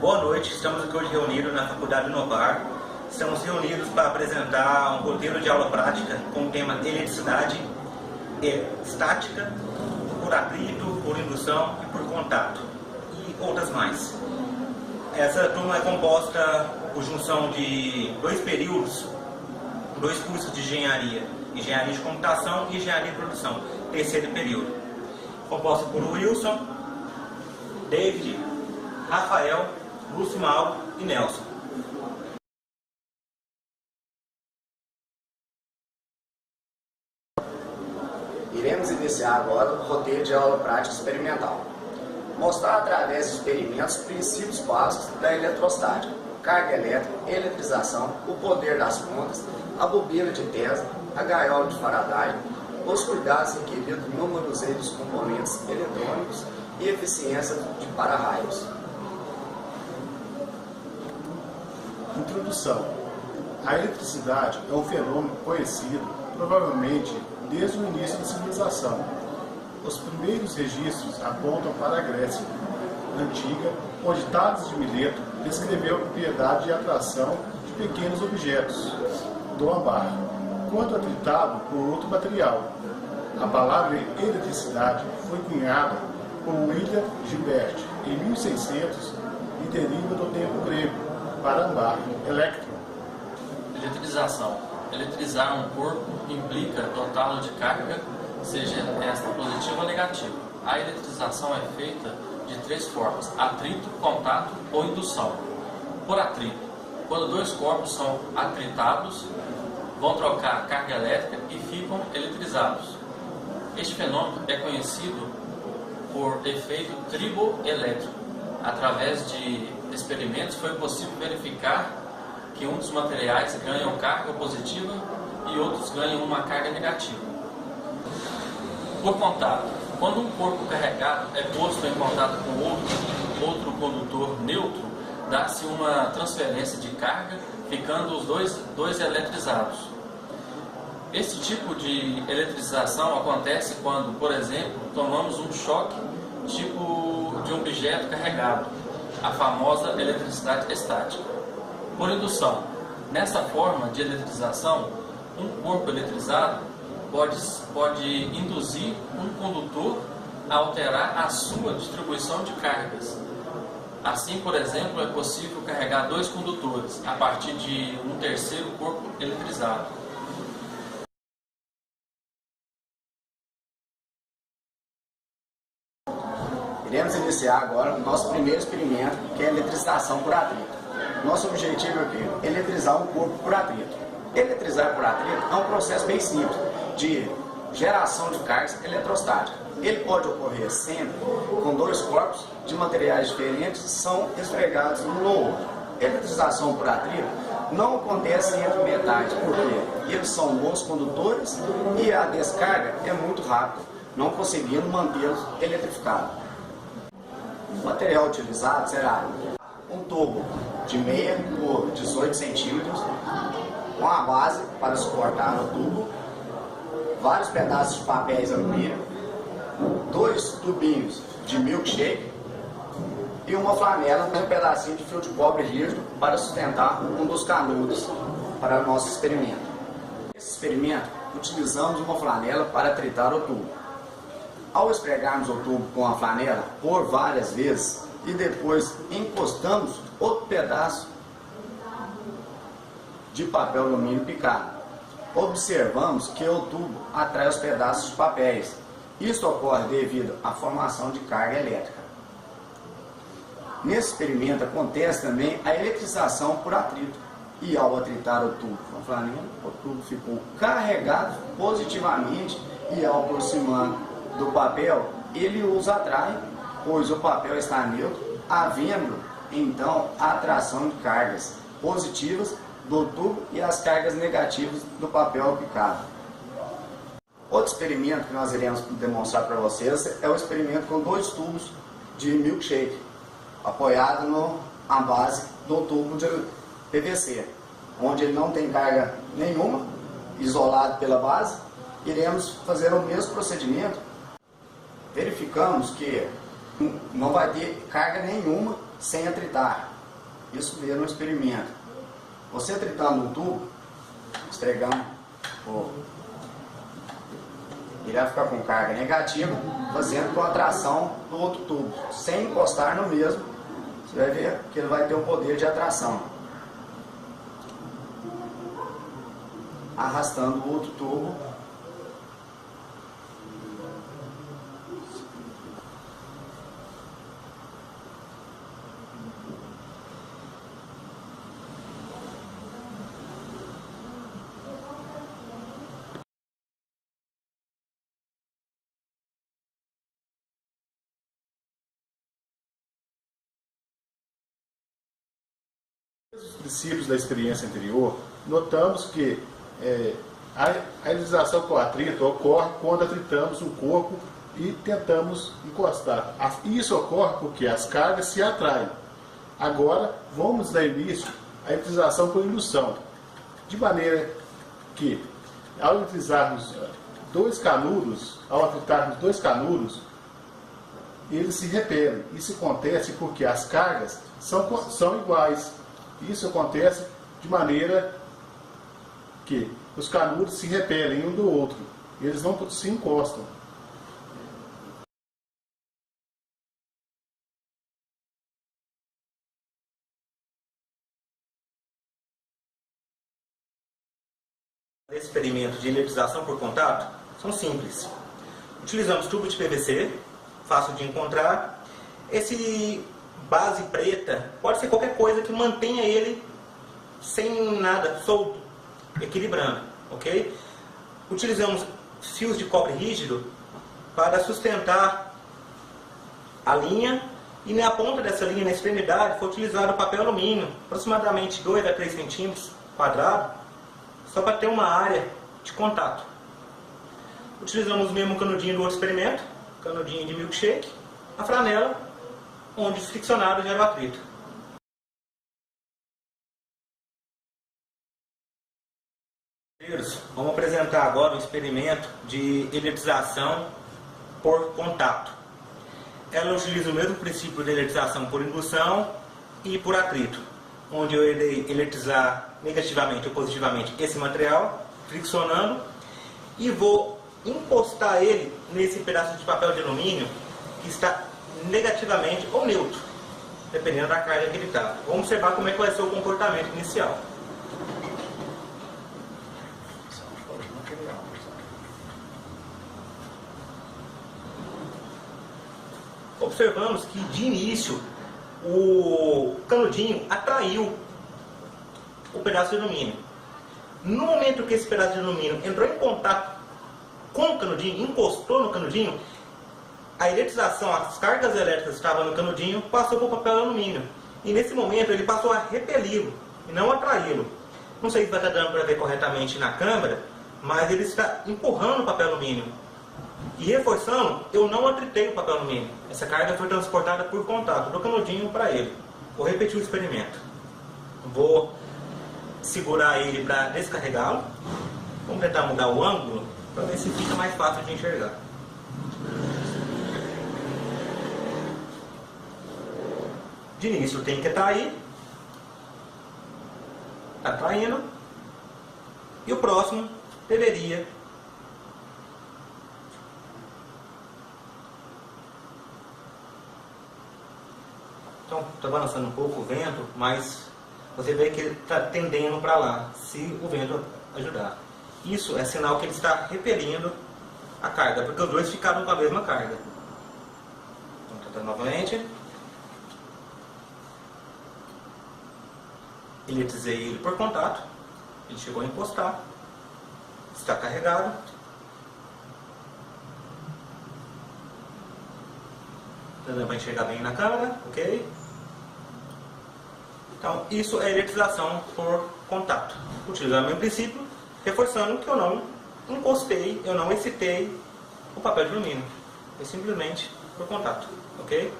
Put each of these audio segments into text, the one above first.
Boa noite, estamos aqui hoje reunidos na Faculdade Inovar. Estamos reunidos para apresentar um roteiro de aula prática com o tema eletricidade estática, por atrito, por indução e por contato, e outras mais. Essa turma é composta por junção de dois períodos, dois cursos de engenharia, engenharia de computação e engenharia de produção, terceiro período. Composta por Wilson, David, Rafael, Lúcio Mauro e Nelson. Iremos iniciar agora o roteiro de aula prática experimental. Mostrar através de experimentos os princípios básicos da eletrostática, carga elétrica, eletrização, o poder das pontas, a bobina de Tesla, a gaiola de Faraday, os cuidados requeridos no manuseio dos componentes eletrônicos e eficiência de para-raios. Introdução. A eletricidade é um fenômeno conhecido, provavelmente, desde o início da civilização. Os primeiros registros apontam para a Grécia antiga, onde Tales de Mileto descreveu a propriedade de atração de pequenos objetos do ambar, quando atritavam com outro material. A palavra eletricidade foi cunhada por William Gilbert em 1600 e deriva do tempo grego para ambar, electron. Eletrização. Eletrizar um corpo implica dotá-lo de carga, seja esta positiva ou negativa. A eletrização é feita de três formas: atrito, contato ou indução. Por atrito, quando dois corpos são atritados, vão trocar carga elétrica e ficam eletrizados. Este fenômeno é conhecido por efeito triboelétrico. Através de experimentos foi possível verificar que um dos materiais ganha carga positiva e outros ganham uma carga negativa. Por contato, quando um corpo carregado é posto em contato com outro condutor neutro, dá-se uma transferência de carga, ficando os dois eletrizados. Esse tipo de eletrização acontece quando, por exemplo, tomamos um choque tipo de um objeto carregado, a famosa eletricidade estática. Por indução, nessa forma de eletrização, um corpo eletrizado pode induzir um condutor a alterar a sua distribuição de cargas. Assim, por exemplo, é possível carregar dois condutores a partir de um terceiro corpo eletrizado. Iremos iniciar agora o nosso primeiro experimento, que é a eletrização por atrito. Nosso objetivo é o quê? Eletrizar um corpo por atrito. Eletrizar por atrito é um processo bem simples de geração de cargas eletrostáticas. Ele pode ocorrer sempre com dois corpos de materiais diferentes são esfregados um no outro. Eletrização por atrito não acontece entre metais, porque eles são bons condutores e a descarga é muito rápida, não conseguindo mantê-los eletrificados. O material utilizado será um tubo de meia por 18 centímetros, com a base para suportar o tubo, vários pedaços de papéis alumínio, dois tubinhos de milkshake e uma flanela com um pedacinho de fio de cobre rígido para sustentar um dos canudos para o nosso experimento. Nesse experimento, utilizamos uma flanela para atritar o tubo. Ao esfregarmos o tubo com a flanela por várias vezes e depois encostamos outro pedaço de papel alumínio picado, observamos que o tubo atrai os pedaços de papéis. Isso ocorre devido à formação de carga elétrica. Nesse experimento acontece também a eletrização por atrito. E ao atritar o tubo com a flanela, o tubo ficou carregado positivamente e ao aproximando do papel, ele os atrai, pois o papel está neutro, havendo então a atração de cargas positivas do tubo e as cargas negativas do papel picado. Outro experimento que nós iremos demonstrar para vocês é o experimento com dois tubos de milkshake, apoiado na base do tubo de PVC, onde ele não tem carga nenhuma, isolado pela base. Iremos fazer o mesmo procedimento. Verificamos que não vai ter carga nenhuma sem atritar. Isso mesmo no experimento. Você tritando um tubo, esfregando, ele vai ficar com carga negativa, fazendo contração do outro tubo, sem encostar no mesmo. Você vai ver que ele vai ter um poder de atração, arrastando o outro tubo. Os princípios da experiência anterior, notamos que a ionização com atrito ocorre quando atritamos o corpo e tentamos encostar. Isso ocorre porque as cargas se atraem. Agora, vamos dar início à ionização por indução, de maneira que, ao atritarmos dois canudos, eles se repelem. Isso acontece porque as cargas são iguais. Isso acontece de maneira que os canudos se repelem um do outro. Eles não se encostam. Esse experimento de eletrização por contato são simples. Utilizamos tubo de PVC, fácil de encontrar. Esse base preta pode ser qualquer coisa que mantenha ele sem nada, solto, equilibrando, ok? Utilizamos fios de cobre rígido para sustentar a linha, e na ponta dessa linha, na extremidade, foi utilizado papel alumínio, aproximadamente 2 a 3 centímetros quadrado, só para ter uma área de contato. Utilizamos o mesmo canudinho do outro experimento, canudinho de milkshake, a flanela, onde friccionado gera o atrito. Vamos apresentar agora o experimento de eletrização por contato. Ela utiliza o mesmo princípio de eletrização por indução e por atrito, onde eu irei eletrizar negativamente ou positivamente esse material, friccionando, e vou encostar ele nesse pedaço de papel de alumínio que está negativamente ou neutro, dependendo da carga que ele está. Vamos observar como é que vai ser o comportamento inicial. Observamos que de início o canudinho atraiu o pedaço de alumínio. No momento que esse pedaço de alumínio entrou em contato com o canudinho, encostou no canudinho, a eletrização, as cargas elétricas que estavam no canudinho, passou para o papel alumínio. E nesse momento ele passou a repeli-lo e não atraí-lo. Não sei se vai estar dando para ver corretamente na câmera, mas ele está empurrando o papel alumínio. E reforçando, eu não atritei o papel alumínio. Essa carga foi transportada por contato do canudinho para ele. Vou repetir o experimento. Vou segurar ele para descarregá-lo. Vamos tentar mudar o ângulo para ver se fica mais fácil de enxergar. De início tem que atrair. Está atraindo. E o próximo deveria então, está balançando um pouco o vento, mas você vê que ele está tendendo para lá, se o vento ajudar. Isso é sinal que ele está repelindo a carga, porque os dois ficaram com a mesma carga. Então, tentando novamente. Eletrizei ele por contato. Ele chegou a encostar. Está carregado. Dando para enxergar bem na câmera, ok? Então, isso é eletrização por contato. Utilizando o mesmo princípio, reforçando que eu não encostei, eu não excitei o papel de alumínio. É simplesmente por contato, ok?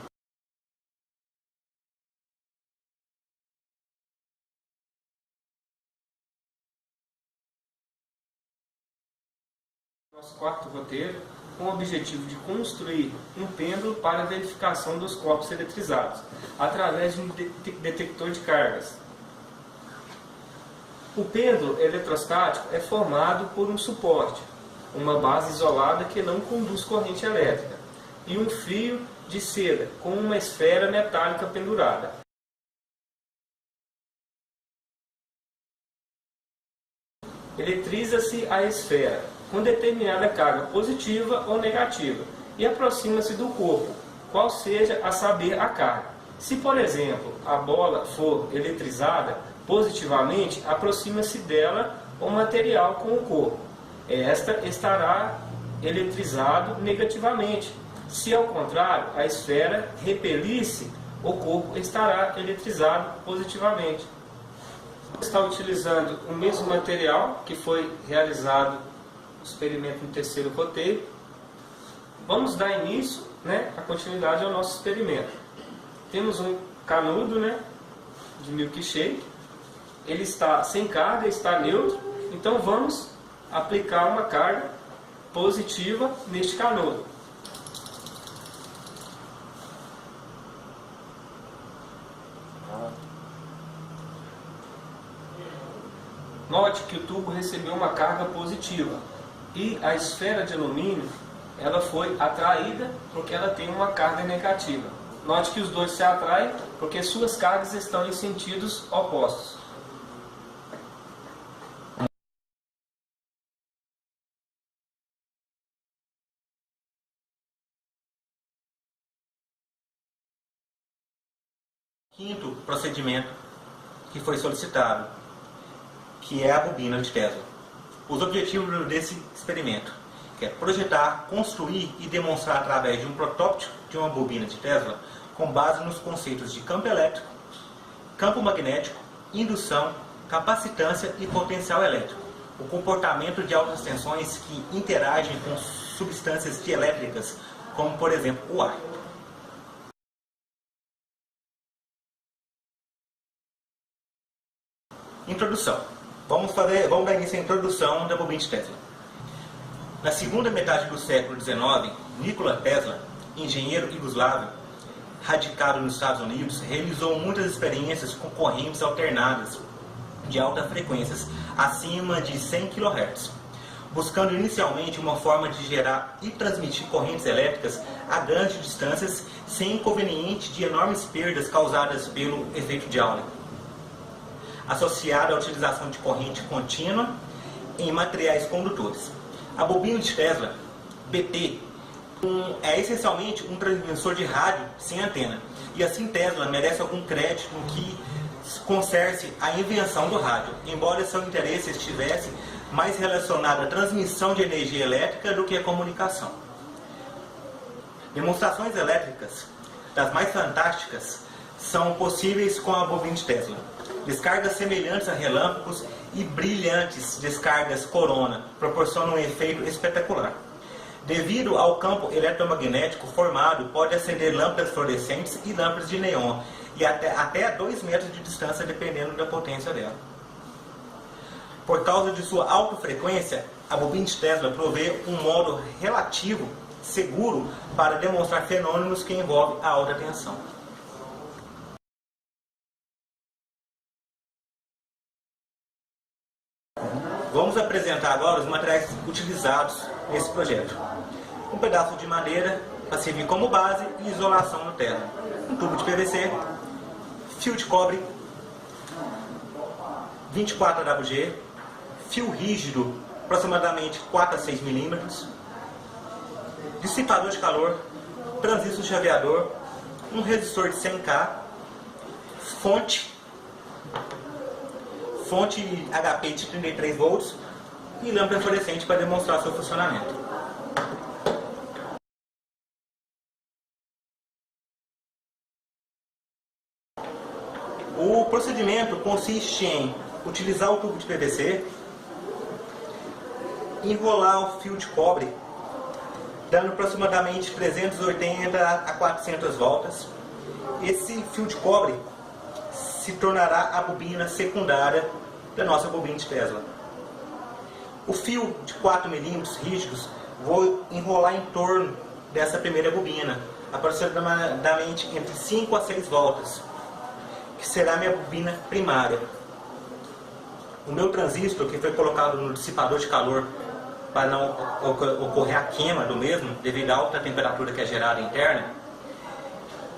Nosso quarto roteiro com o objetivo de construir um pêndulo para a verificação dos corpos eletrizados, através de um detector de cargas. O pêndulo eletrostático é formado por um suporte, uma base isolada que não conduz corrente elétrica, e um fio de seda com uma esfera metálica pendurada. Eletriza-se a esfera com determinada carga positiva ou negativa e aproxima-se do corpo, qual seja a saber a carga. Se, por exemplo, a bola for eletrizada positivamente, aproxima-se dela o material com o corpo. Esta estará eletrizado negativamente. Se, ao contrário, a esfera repelir-se, o corpo estará eletrizado positivamente. Está utilizando o mesmo material que foi realizado no experimento no terceiro roteiro. Vamos dar início, a continuidade ao nosso experimento. Temos um canudo, de milkshake. Ele está sem carga, está neutro. Então vamos aplicar uma carga positiva neste canudo. Note que o tubo recebeu uma carga positiva e a esfera de alumínio ela foi atraída porque ela tem uma carga negativa. Note que os dois se atraem porque suas cargas estão em sentidos opostos. Quinto procedimento que foi solicitado, que é a bobina de Tesla. Os objetivos desse experimento, que é projetar, construir e demonstrar através de um protótipo de uma bobina de Tesla, com base nos conceitos de campo elétrico, campo magnético, indução, capacitância e potencial elétrico, o comportamento de altas tensões que interagem com substâncias dielétricas, como por exemplo o ar. Introdução. Vamos dar início à introdução da bobina de Tesla. Na segunda metade do século XIX, Nikola Tesla, engenheiro iugoslavo, radicado nos Estados Unidos, realizou muitas experiências com correntes alternadas de altas frequências acima de 100 kHz, buscando inicialmente uma forma de gerar e transmitir correntes elétricas a grandes distâncias sem inconveniente de enormes perdas causadas pelo efeito Joule, associado à utilização de corrente contínua em materiais condutores. A bobina de Tesla, BT, é essencialmente um transmissor de rádio sem antena, e assim Tesla merece algum crédito no que concerne à invenção do rádio, embora seu interesse estivesse mais relacionado à transmissão de energia elétrica do que à comunicação. Demonstrações elétricas das mais fantásticas são possíveis com a bobina de Tesla. Descargas semelhantes a relâmpagos e brilhantes descargas corona proporcionam um efeito espetacular. Devido ao campo eletromagnético formado, pode acender lâmpadas fluorescentes e lâmpadas de neon, e até a 2 metros de distância, dependendo da potência dela. Por causa de sua alta frequência, a bobina de Tesla provê um modo relativo, seguro, para demonstrar fenômenos que envolvem a alta tensão. Vamos apresentar agora os materiais utilizados nesse projeto. Um pedaço de madeira para servir como base e isolação no Tesla. Um tubo de PVC, fio de cobre, 24 AWG, fio rígido, aproximadamente 4 a 6 milímetros, dissipador de calor, transistor chaveador, um resistor de 100K, fonte HP de 33 volts e lâmpada fluorescente para demonstrar seu funcionamento. O procedimento consiste em utilizar o tubo de PVC, enrolar o fio de cobre, dando aproximadamente 380 a 400 voltas. Esse fio de cobre se tornará a bobina secundária da nossa bobina de Tesla. O fio de 4 milímetros rígidos vou enrolar em torno dessa primeira bobina, aproximadamente entre 5 a 6 voltas, que será a minha bobina primária. O meu transistor, que foi colocado no dissipador de calor para não ocorrer a queima do mesmo, devido à alta temperatura que é gerada interna,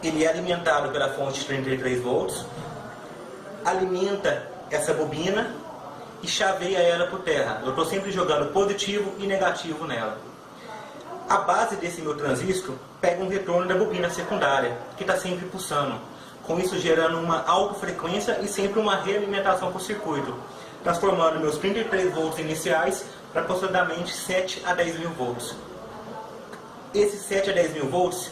ele é alimentado pela fonte de 33 volts, alimenta essa bobina e chaveia ela por terra. Eu estou sempre jogando positivo e negativo nela. A base desse meu transistor pega um retorno da bobina secundária, que está sempre pulsando, com isso gerando uma alta frequência e sempre uma realimentação para o circuito, transformando meus 33 volts iniciais para aproximadamente 7 a 10 mil volts. Esses 7 a 10 mil volts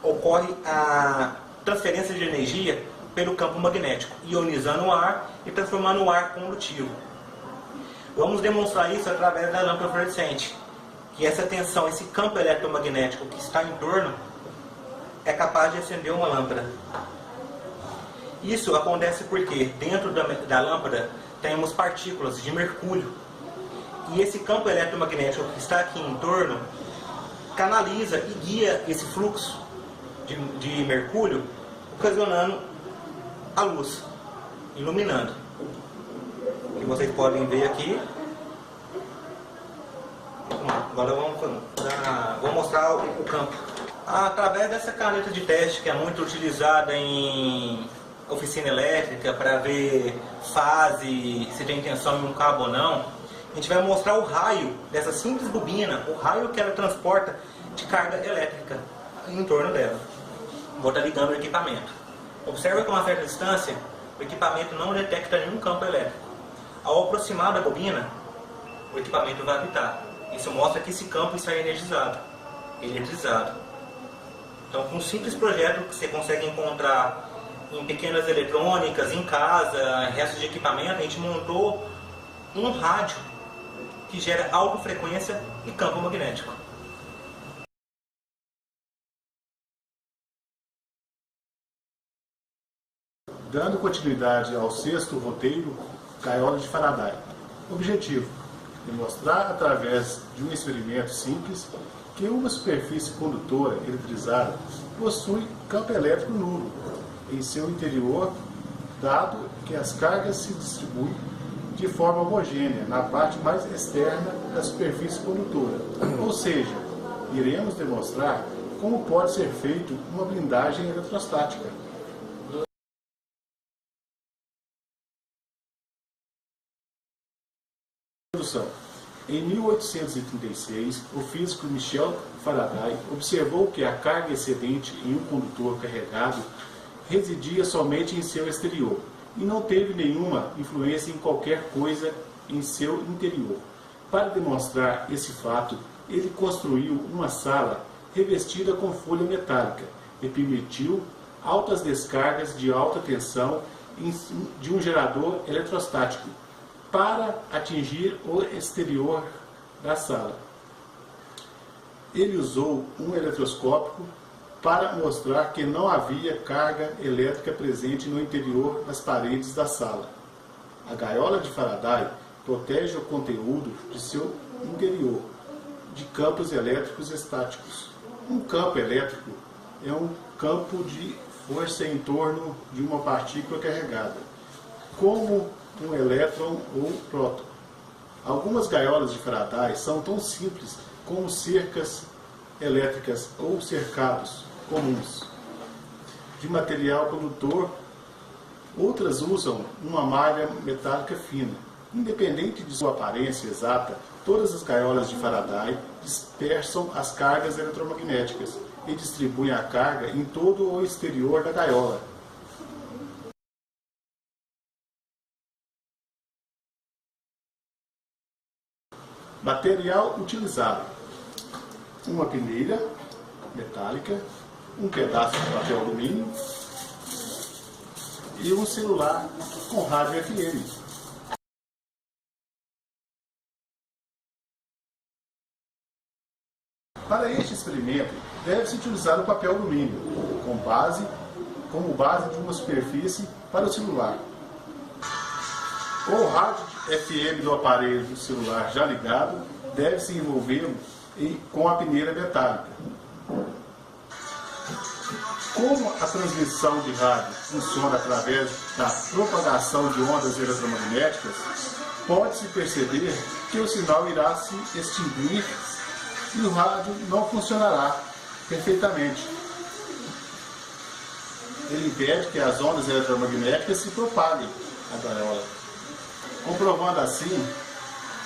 ocorre a transferência de energia pelo campo magnético, ionizando o ar e transformando o ar condutivo. Vamos demonstrar isso através da lâmpada fluorescente, que essa tensão, esse campo eletromagnético que está em torno, é capaz de acender uma lâmpada. Isso acontece porque dentro da lâmpada temos partículas de mercúrio, e esse campo eletromagnético que está aqui em torno canaliza e guia esse fluxo de mercúrio, ocasionando a luz, iluminando. Que vocês podem ver aqui. Agora vou mostrar o campo. Através dessa caneta de teste, que é muito utilizada em oficina elétrica para ver fase, se tem tensão em um cabo ou não, a gente vai mostrar o raio dessa simples bobina, o raio que ela transporta de carga elétrica em torno dela. Vou estar ligando o equipamento. Observe que a uma certa distância o equipamento não detecta nenhum campo elétrico. Ao aproximar da bobina, o equipamento vai apitar. Isso mostra que esse campo está eletrizado. Então, com um simples projeto que você consegue encontrar em pequenas eletrônicas, em casa, restos de equipamento, a gente montou um rádio que gera alta frequência e campo magnético. Dando continuidade ao sexto roteiro, gaiola de Faraday. Objetivo: demonstrar através de um experimento simples que uma superfície condutora eletrizada possui campo elétrico nulo em seu interior, dado que as cargas se distribuem de forma homogênea na parte mais externa da superfície condutora. Ou seja, iremos demonstrar como pode ser feito uma blindagem eletrostática. Em 1836, o físico Michel Faraday observou que a carga excedente em um condutor carregado residia somente em seu exterior e não teve nenhuma influência em qualquer coisa em seu interior. Para demonstrar esse fato, ele construiu uma sala revestida com folha metálica e permitiu altas descargas de alta tensão de um gerador eletrostático para atingir o exterior da sala. Ele usou um eletroscópio para mostrar que não havia carga elétrica presente no interior das paredes da sala. A gaiola de Faraday protege o conteúdo de seu interior de campos elétricos estáticos. Um campo elétrico é um campo de força em torno de uma partícula carregada, como um elétron ou próton. Algumas gaiolas de Faraday são tão simples como cercas elétricas ou cercados comuns de material condutor. Outras usam uma malha metálica fina. Independente de sua aparência exata, todas as gaiolas de Faraday dispersam as cargas eletromagnéticas e distribuem a carga em todo o exterior da gaiola. Material utilizado: uma peneira metálica, um pedaço de papel alumínio e um celular com rádio FM. Para este experimento, deve-se utilizar o papel alumínio como base de uma superfície para o celular. O rádio FM do aparelho do celular já ligado deve-se envolver e com a peneira metálica. Como a transmissão de rádio funciona através da propagação de ondas eletromagnéticas, pode-se perceber que o sinal irá se extinguir e o rádio não funcionará perfeitamente. Ele impede que as ondas eletromagnéticas se propaguem à gaiola, comprovando assim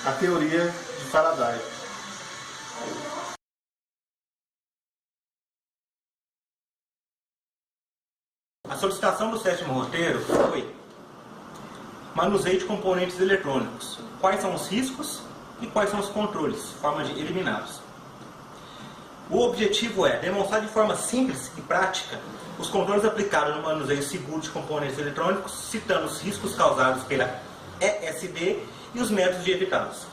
a teoria de Faraday. A solicitação do 7º roteiro foi: manuseio de componentes eletrônicos. Quais são os riscos e quais são os controles, forma de eliminá-los. O objetivo é demonstrar de forma simples e prática os controles aplicados no manuseio seguro de componentes eletrônicos, citando os riscos causados pela ESD e os métodos de evitá-los.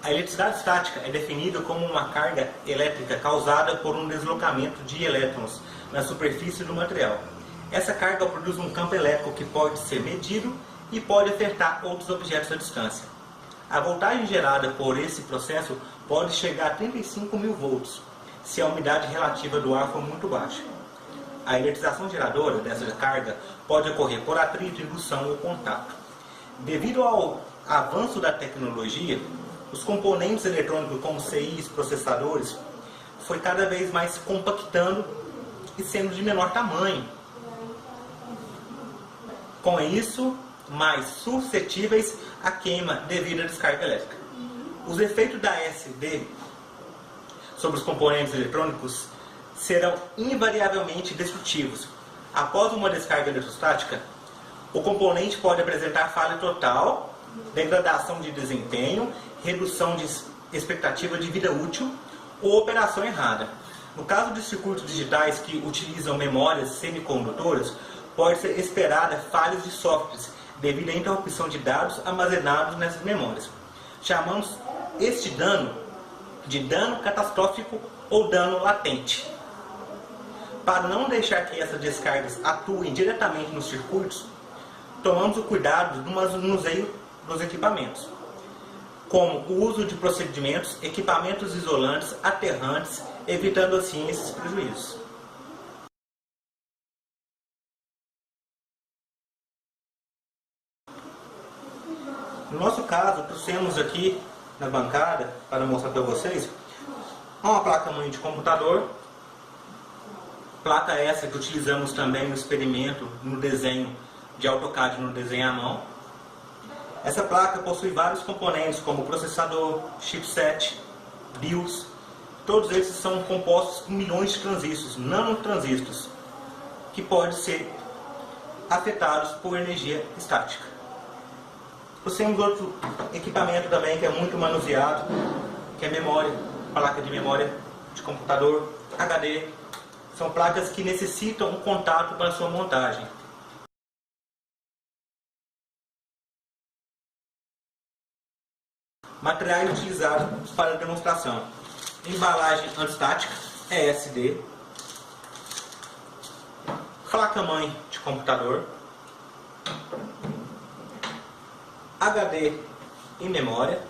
A eletricidade estática é definida como uma carga elétrica causada por um deslocamento de elétrons na superfície do material. Essa carga produz um campo elétrico que pode ser medido e pode afetar outros objetos à distância. A voltagem gerada por esse processo pode chegar a 35.000 volts, se a umidade relativa do ar for muito baixa. A eletrização geradora dessa carga pode ocorrer por atrito, indução ou contato. Devido ao avanço da tecnologia, os componentes eletrônicos como CIs, processadores, foi cada vez mais compactando e sendo de menor tamanho. Com isso, mais suscetíveis à queima devido à descarga elétrica. Os efeitos da ESD sobre os componentes eletrônicos serão invariavelmente destrutivos. Após uma descarga eletrostática, o componente pode apresentar falha total, degradação de desempenho, redução de expectativa de vida útil ou operação errada. No caso de circuitos digitais que utilizam memórias semicondutoras, pode ser esperada falhas de softwares devido à interrupção de dados armazenados nessas memórias. Chamamos este dano de dano catastrófico ou dano latente. Para não deixar que essas descargas atuem diretamente nos circuitos, tomamos o cuidado do manuseio dos equipamentos, como o uso de procedimentos, equipamentos isolantes, aterrantes, evitando assim esses prejuízos. No nosso caso, trouxemos aqui na bancada, para mostrar para vocês, uma placa-mãe de computador, placa essa que utilizamos também no experimento, no desenho de AutoCAD, no desenho à mão. Essa placa possui vários componentes, como processador, chipset, BIOS. Todos esses são compostos por milhões de transistores, nanotransistores, que podem ser afetados por energia estática. Nós temos outro equipamento também que é muito manuseado, que é memória, placa de memória de computador, HD. São placas que necessitam um contato para sua montagem. Materiais utilizados para demonstração: embalagem antistática, ESD, placa-mãe de computador, HD em memória,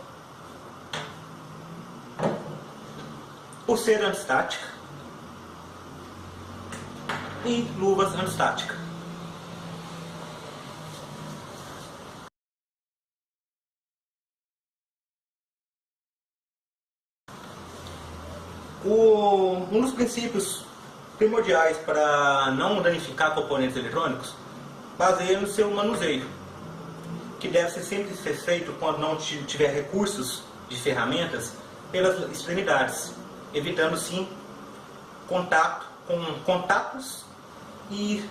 pulseira antistática e luvas antistáticas. Um dos princípios primordiais para não danificar componentes eletrônicos baseia no seu manuseio, que deve ser sempre feito quando não tiver recursos de ferramentas pelas extremidades, evitando sim contato com contatos e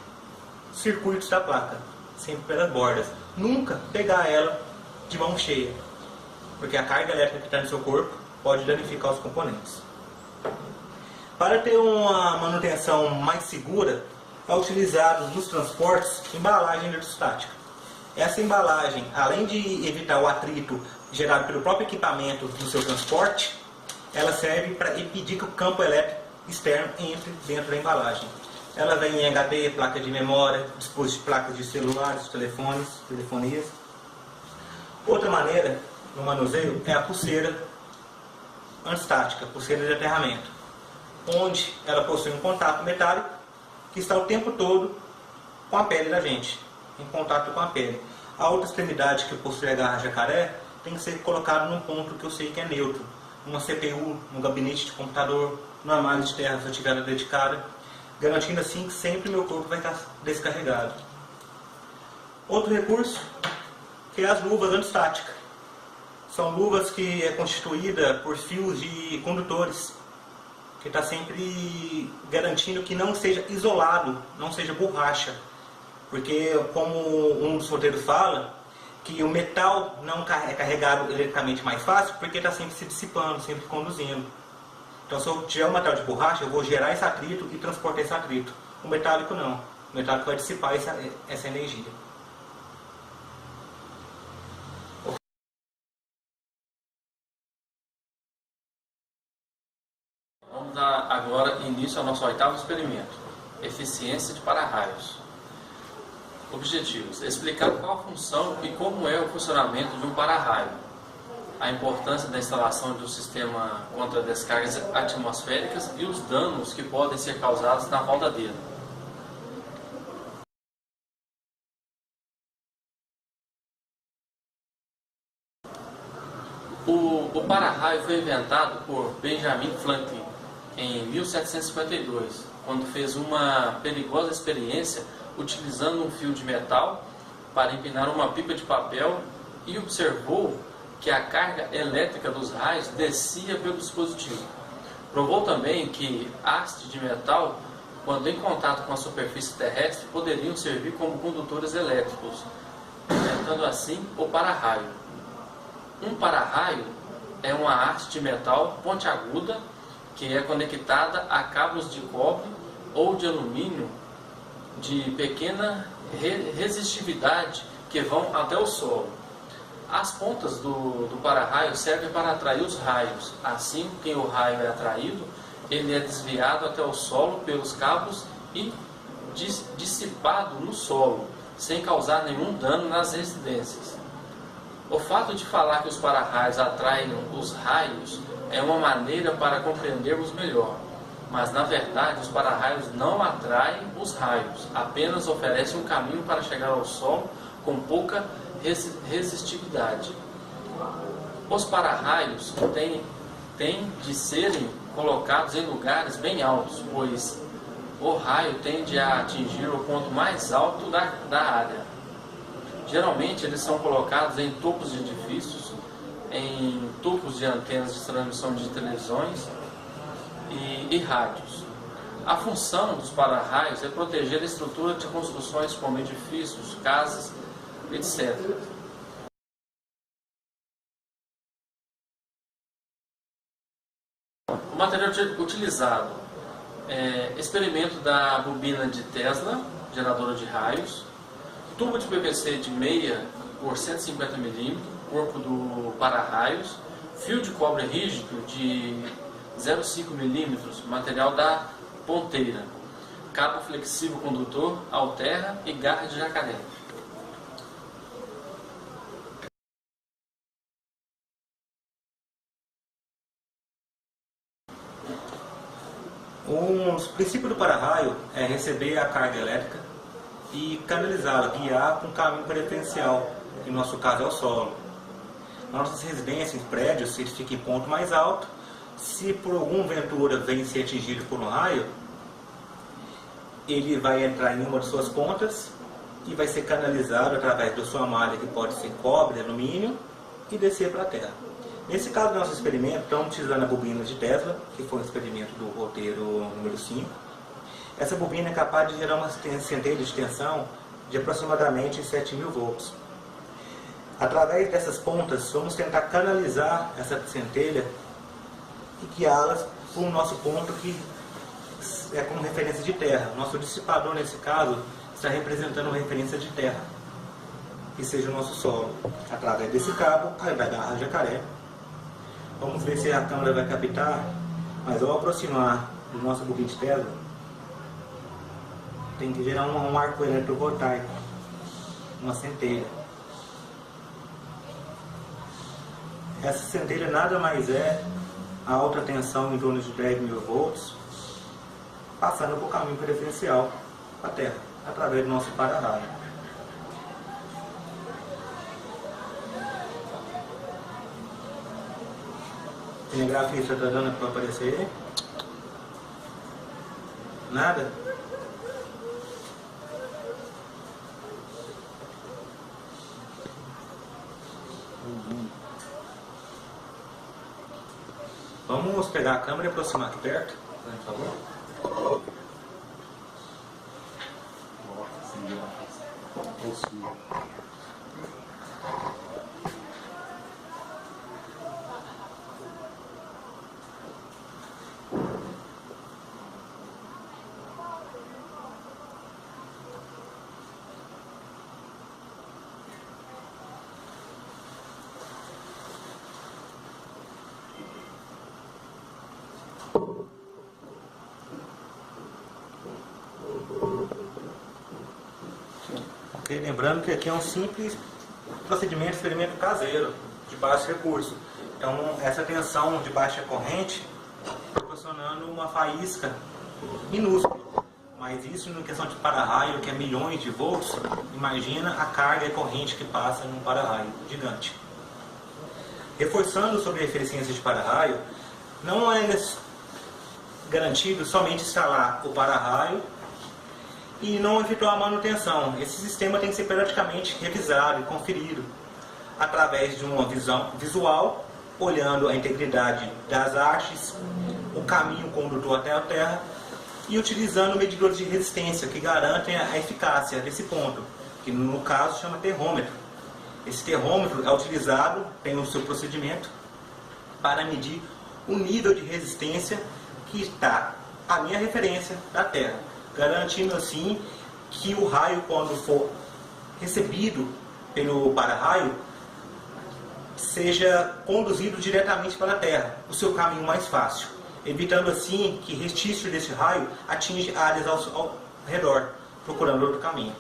circuitos da placa, sempre pelas bordas. Nunca pegar ela de mão cheia, porque a carga elétrica que está no seu corpo pode danificar os componentes. Para ter uma manutenção mais segura, é utilizado nos transportes embalagem eletrostática. Essa embalagem, além de evitar o atrito gerado pelo próprio equipamento do seu transporte, ela serve para impedir que o campo elétrico externo entre dentro da embalagem. Ela vem em HD, placa de memória, dispositivo, placas de celulares, telefones, telefonias. Outra maneira no manuseio é a pulseira antistática, pulseira de aterramento, onde ela possui um contato metálico que está o tempo todo com a pele da gente, em contato com a pele. A outra extremidade que possui a garra jacaré tem que ser colocada num ponto que eu sei que é neutro, numa CPU, num gabinete de computador, numa malha de terra se eu tiver ela dedicada, garantindo assim que sempre meu corpo vai estar descarregado. Outro recurso que é as luvas antistáticas. São luvas que é constituída por fios de condutores, que está sempre garantindo que não seja isolado, não seja borracha. Porque, como um dos roteiros fala, que o metal não é carregado eletricamente mais fácil, porque está sempre se dissipando, sempre conduzindo. Então, se eu tiver um metal de borracha, eu vou gerar esse atrito e transportar esse atrito. O metálico não. O metálico vai dissipar essa energia. Vamos dar agora início ao nosso 8º experimento, eficiência de para-raios. Objetivos: explicar qual a função e como é o funcionamento de um para-raio, a importância da instalação de um sistema contra descargas atmosféricas e os danos que podem ser causados na soldadeira. O para-raio foi inventado por Benjamin Franklin em 1752, quando fez uma perigosa experiência utilizando um fio de metal para empinar uma pipa de papel e observou que a carga elétrica dos raios descia pelo dispositivo. Provou também que hastes de metal, quando em contato com a superfície terrestre, poderiam servir como condutores elétricos, inventando assim o para-raio. Um para-raio é uma haste de metal pontiaguda que é conectada a cabos de cobre ou de alumínio de pequena resistividade que vão até o solo. As pontas do para-raio servem para atrair os raios. Assim que o raio é atraído, ele é desviado até o solo pelos cabos e dissipado no solo, sem causar nenhum dano nas residências. O fato de falar que os para-raios atraem os raios é uma maneira para compreendermos melhor. Mas, na verdade, os para-raios não atraem os raios, apenas oferecem um caminho para chegar ao solo com pouca resistividade. Os para-raios têm de serem colocados em lugares bem altos, pois o raio tende a atingir o ponto mais alto da área. Geralmente, eles são colocados em topos de edifícios, em tubos de antenas de transmissão de televisões e rádios. A função dos para-raios é proteger a estrutura de construções como edifícios, casas, etc. O material utilizado é experimento da bobina de Tesla, geradora de raios, tubo de PVC de 6 por 150 mm, corpo do para-raios, fio de cobre rígido de 0,5 mm, material da ponteira, cabo flexível condutor, alterra e garra de jacaré. Um dos princípios do para-raio é receber a carga elétrica e canalizá-la, guiar para um caminho preferencial, que no nosso caso é o solo. Nas nossas residências, em prédios, ele fica em ponto mais alto. Se por alguma ventura vem ser atingido por um raio, ele vai entrar em uma de suas pontas e vai ser canalizado através da sua malha, que pode ser cobre, alumínio, e descer para a terra. Nesse caso do nosso experimento, estamos utilizando a bobina de Tesla, que foi um experimento do roteiro número 5. Essa bobina é capaz de gerar uma centelha de tensão de aproximadamente 7.000 volts. Através dessas pontas, vamos tentar canalizar essa centelha e guiá-las para o nosso ponto, que é como referência de terra. Nosso dissipador, nesse caso, está representando uma referência de terra, que seja o nosso solo. Através desse cabo, aí vai dar a jacaré. Vamos ver se a câmera vai captar, mas ao aproximar do nosso bobina de Tesla, ele vai começar a tem que gerar um arco eletrovoltaico, uma centelha. Essa centelha nada mais é a alta tensão em torno de 10.000 volts, passando por caminho preferencial à Terra, através do nosso para-raio. O cinegrafista está dando para aparecer aí? Nada? Vamos pegar a câmera e aproximar aqui perto, por favor. Ok, lembrando que aqui é um simples procedimento de experimento caseiro, de baixo recurso. Então, essa tensão de baixa corrente proporcionando uma faísca minúscula. Mas isso, na questão de para-raio, que é milhões de volts, imagina a carga e corrente que passa num para-raio gigante. Reforçando sobre a eficiência de para-raio, não é garantido somente instalar o para-raio e não efetuar a manutenção. Esse sistema tem que ser periodicamente revisado e conferido através de uma visão visual, olhando a integridade das hastes, o caminho condutor até a Terra e utilizando medidores de resistência que garantem a eficácia desse ponto, que no caso chama terrômetro. Esse terrômetro é utilizado, tem o seu procedimento, para medir o nível de resistência que está a minha referência da Terra, garantindo assim que o raio, quando for recebido pelo para-raio, seja conduzido diretamente para a Terra, o seu caminho mais fácil, evitando assim que restício desse raio atinja áreas ao redor, procurando outro caminho.